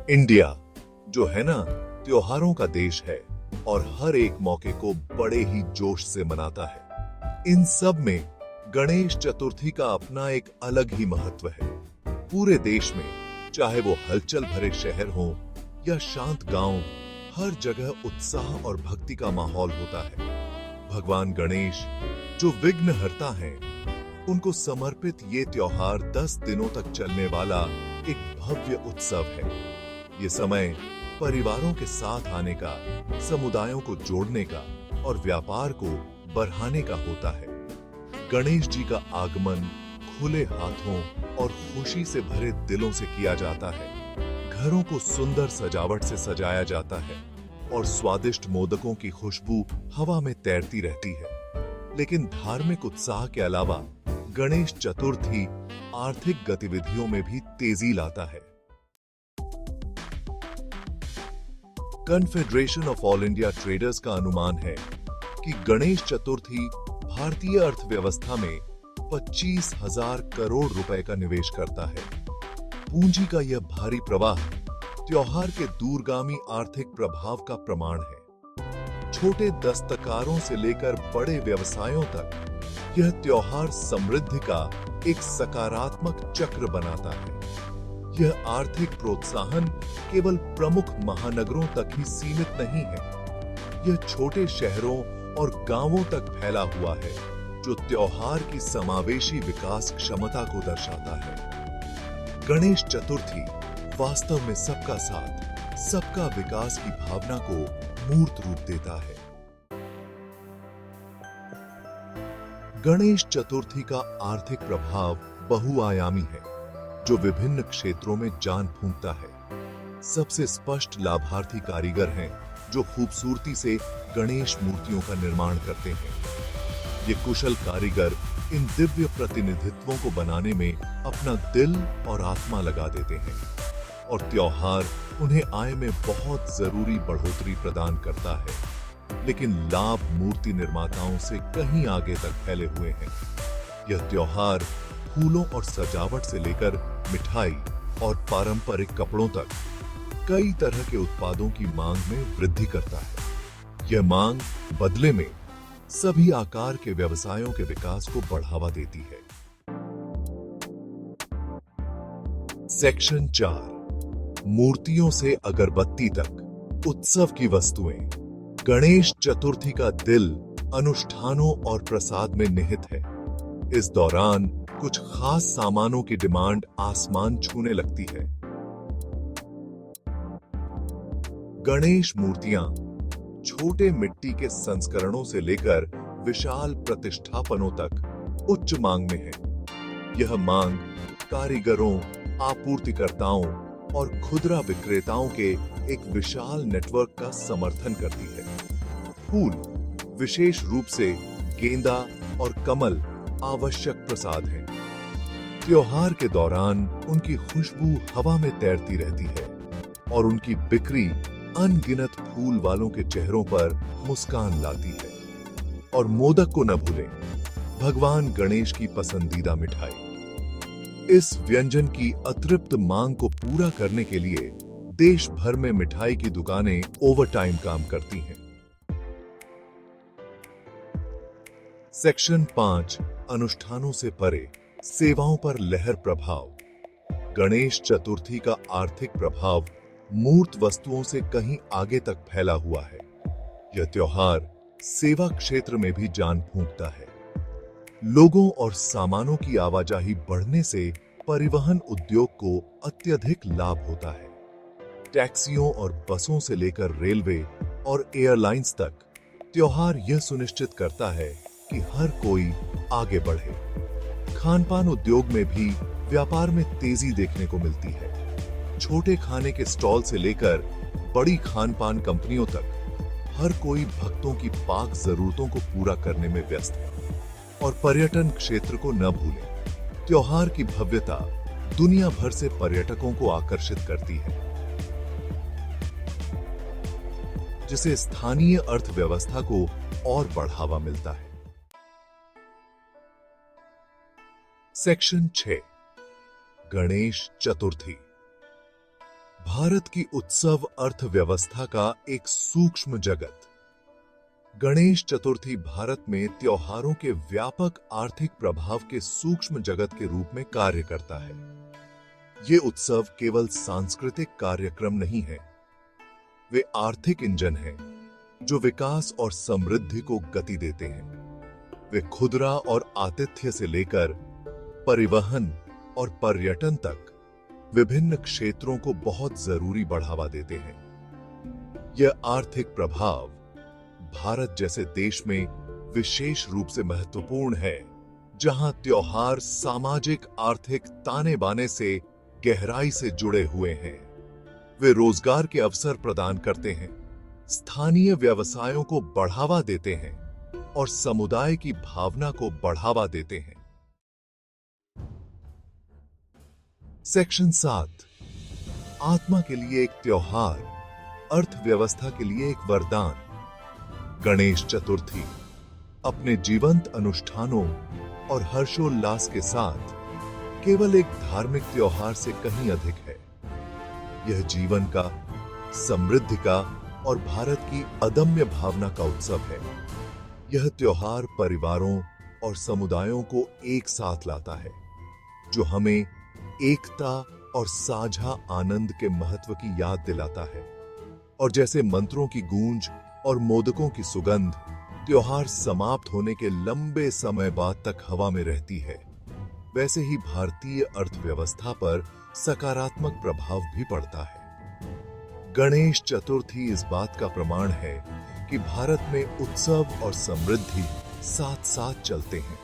India जो है ना, त्योहारों का देश है और हर एक मौके को बड़े ही जोश से मनाता है। इन सब में गणेश चतुर्थी का अपना एक अलग ही महत्व है। पूरे देश में, चाहे वो हलचल भरे शहर हो या शांत गांव, हर जगह उत्साह और भक्ति का माहौल होता है। भगवान गणेश जो विघ्नहर्ता हैं, उनको समर्पित ये त्योहार 10 दिनों तक चलने वाला एक भव्य उत्सव है। ये समय परिवारों के साथ आने का, समुदायों को जोड़ने का और व्यापार को बढ़ाने का होता है। गणेश जी का आगमन खुले हाथों और खुशी से भरे दिलों से किया जाता है। घरों को सुंदर सजावट से सजाया जाता है और स्वादिष्ट मोदकों की खुशबू हवा में तैरती रहती है। लेकिन धार्मिक उत्साह के अलावा गणेश चतुर्थी आर्थिक गतिविधियों में भी तेजी लाता है। Confederation of all India traders का अनुमान है कि गणेश चतुर्थी भारतीय अर्थव्यवस्था में 25,000 करोड़ रुपए का निवेश करता है। पूंजी का यह भारी प्रवाह त्योहार के दूरगामी आर्थिक प्रभाव का प्रमाण है। छोटे दस्तकारों से लेकर बड़े व्यवसायों तक यह त्योहार समृद्धि का एक सकारात्मक चक्र बनाता है। यह आर्थिक प्रोत्साहन केवल प्रमुख महानगरों तक ही सीमित नहीं है। यह छोटे शहरों और गांवों तक फैला हुआ है, जो त्योहार की समावेशी विकास क्षमता को दर्शाता है। गणेश चतुर्थी वास्तव में सबका साथ, सबका विकास की भावना को मूर्त रूप देता है। गणेश चतुर्थी का आर्थिक प्रभाव बहुआयामी है, जो विभिन्न क्षेत्रों में जान फूंकता है। सबसे स्पष्ट लाभार्थी कारीगर हैं, जो खूबसूरती से गणेश मूर्तियों का निर्माण करते हैं। ये कुशल कारीगर इन दिव्य प्रतिनिधित्वों को बनाने में अपना दिल और आत्मा लगा देते हैं, और त्योहार उन्हें आय में बहुत जरूरी बढ़ोतरी प्रदान करता है। लेकिन लाभ मूर्ति निर्माताओं से कहीं आगे तक फैले हुए हैं। यह त्योहार फूलों और सजावट से लेकर मिठाई और पारंपरिक कपड़ों तक कई तरह के उत्पादों की मांग में वृद्धि करता है। यह मांग बदले में सभी आकार के व्यवसायों के विकास को बढ़ावा देती है। सेक्शन 4, मूर्तियों से अगरबत्ती तक उत्सव की वस्तुएं। गणेश चतुर्थी का दिल अनुष्ठानों और प्रसाद में निहित है। इस दौरान कुछ खास सामानों की डिमांड आसमान छूने लगती है। गणेश मूर्तियां छोटे मिट्टी के संस्करणों से लेकर विशाल प्रतिष्ठापनों तक उच्च मांग में है। यह मांग कारीगरों, आपूर्तिकर्ताओं और खुदरा विक्रेताओं के एक विशाल नेटवर्क का समर्थन करती है। फूल, विशेष रूप से गेंदा और कमल, आवश्यक प्रसाद हैं। त्योहार के दौरान उनकी खुशबू हवा में तैरती रहती है और उनकी बिक्री अनगिनत फूल वालों के चेहरों पर मुस्कान लाती है। और मोदक को न भूलें, भगवान गणेश की पसंदीदा मिठाई। इस व्यंजन की अतृप्त मांग को पूरा करने के लिए देश भर में मिठाई की दुकानें ओवरटाइम काम करती हैं। सेक्शन 5, अनुष्ठानों से परे सेवाओं पर लहर प्रभाव। गणेश चतुर्थी का आर्थिक प्रभाव मूर्त वस्तुओं से कहीं आगे तक फैला हुआ है। यह त्योहार सेवा क्षेत्र में भी जान फूंकता है। लोगों और सामानों की आवाजाही बढ़ने से परिवहन उद्योग को अत्यधिक लाभ होता है। टैक्सियों और बसों से लेकर रेलवे और एयरलाइंस तक, त्योहार यह सुनिश्चित करता है कि हर कोई आगे बढ़े। खान पान उद्योग में भी व्यापार में तेजी देखने को मिलती है। छोटे खाने के स्टॉल से लेकर बड़ी खान पान कंपनियों तक हर कोई भक्तों की पाक जरूरतों को पूरा करने में व्यस्त है। और पर्यटन क्षेत्र को न भूलें, त्योहार की भव्यता दुनिया भर से पर्यटकों को आकर्षित करती है, जिससे स्थानीय अर्थव्यवस्था को और बढ़ावा मिलता है। सेक्शन 6, गणेश चतुर्थी। भारत की उत्सव अर्थव्यवस्था का एक सूक्ष्म जगत। गणेश चतुर्थी भारत में त्योहारों के व्यापक आर्थिक प्रभाव के सूक्ष्म जगत के रूप में कार्य करता है। ये उत्सव केवल सांस्कृतिक कार्यक्रम नहीं है, वे आर्थिक इंजन हैं जो विकास और समृद्धि को गति देते हैं। वे खुदरा और आतिथ्य से लेकर परिवहन और पर्यटन तक विभिन्न क्षेत्रों को बहुत जरूरी बढ़ावा देते हैं। यह आर्थिक प्रभाव भारत जैसे देश में विशेष रूप से महत्वपूर्ण है, जहां त्योहार सामाजिक आर्थिक ताने बाने से गहराई से जुड़े हुए हैं। वे रोजगार के अवसर प्रदान करते हैं, स्थानीय व्यवसायों को बढ़ावा देते हैं और समुदाय की भावना को बढ़ावा देते हैं। सेक्शन 7, आत्मा के लिए एक त्योहार, अर्थव्यवस्था के लिए एक वरदान। गणेश चतुर्थी अपने जीवंत अनुष्ठानों और हर्षोल्लास के साथ केवल एक धार्मिक त्योहार से कहीं अधिक है। यह जीवन का, समृद्धि का और भारत की अदम्य भावना का उत्सव है। यह त्योहार परिवारों और समुदायों को एक साथ लाता है, जो हमें एकता और साझा आनंद के महत्व की याद दिलाता है। और जैसे मंत्रों की गूंज और मोदकों की सुगंध त्योहार समाप्त होने के लंबे समय बाद तक हवा में रहती है, वैसे ही भारतीय अर्थव्यवस्था पर सकारात्मक प्रभाव भी पड़ता है। गणेश चतुर्थी इस बात का प्रमाण है कि भारत में उत्सव और समृद्धि साथ साथ चलते हैं।